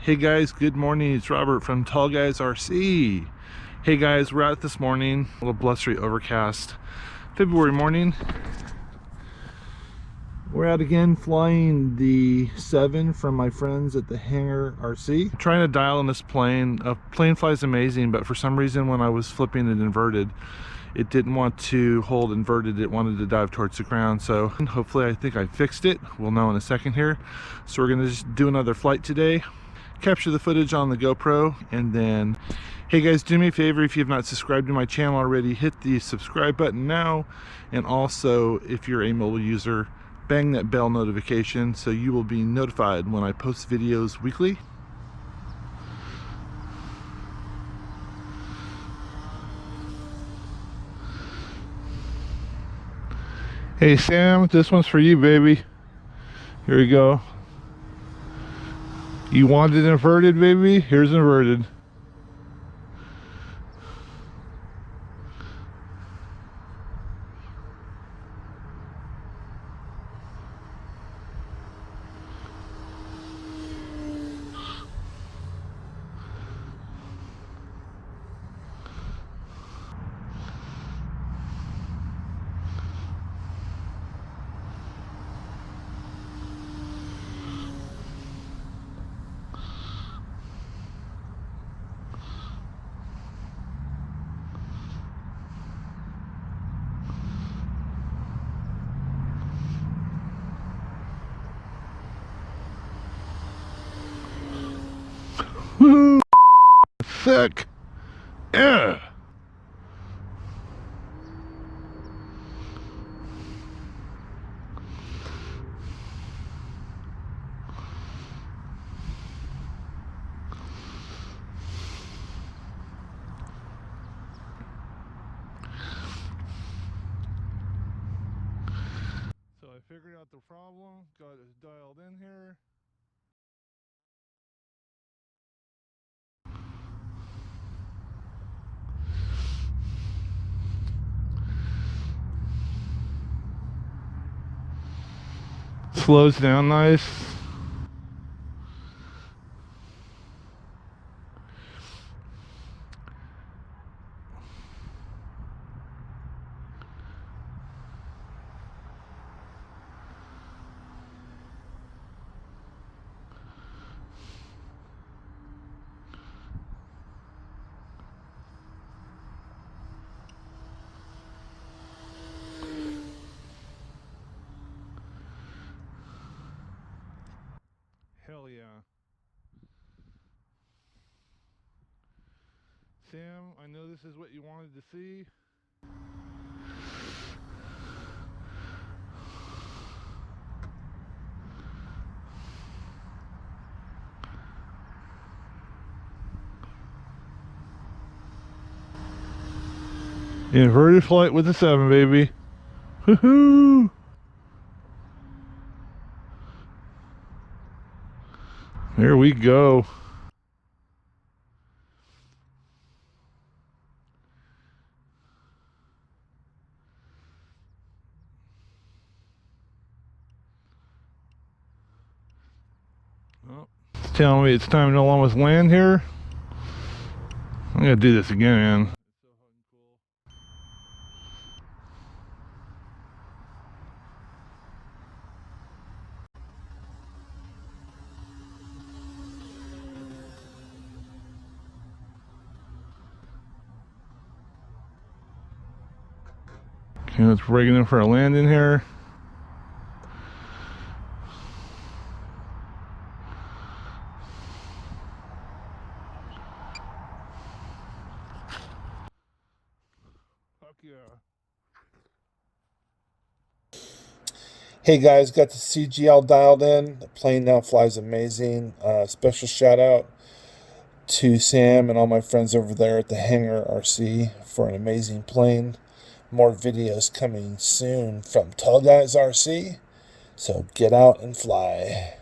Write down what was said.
Hey guys, good morning. It's Robert from ThehangarRC. Hey guys, we're out this morning. A little blustery, overcast February morning. We're out again flying the 7 from my friends at the ThehangarRC. Trying to dial in this plane. Plane flies amazing, but for some reason when I was flipping it inverted, it didn't want to hold inverted. It wanted to dive towards the ground. So hopefully, I think I fixed it. We'll know in a second here. So we're gonna just do another flight today. Capture the footage on the GoPro, and then hey guys, do me a favor, if you have not subscribed to my channel already, hit the subscribe button now, and also if you're a mobile user, bang that bell notification so you will be notified when I post videos weekly. Hey Sam, this one's for you, baby. Here we go. You wanted inverted, baby? Here's inverted. Woohoo! Sick! Yeah! So I figured out the problem, got it dialed in here. Slows down nice. Hell yeah. Sam, I know this is what you wanted to see. Inverted flight with the 7, baby. Woohoo! There we go. Oh, it's telling me it's time to almost land here. I'm gonna do this again, man. Okay, let's break in for a landing here. Fuck yeah. Hey guys, got the CGL dialed in. The plane now flies amazing. Special shout out to Sam and all my friends over there at the ThehangarRC for an amazing plane. More videos coming soon from ThehangarRC. So get out and fly.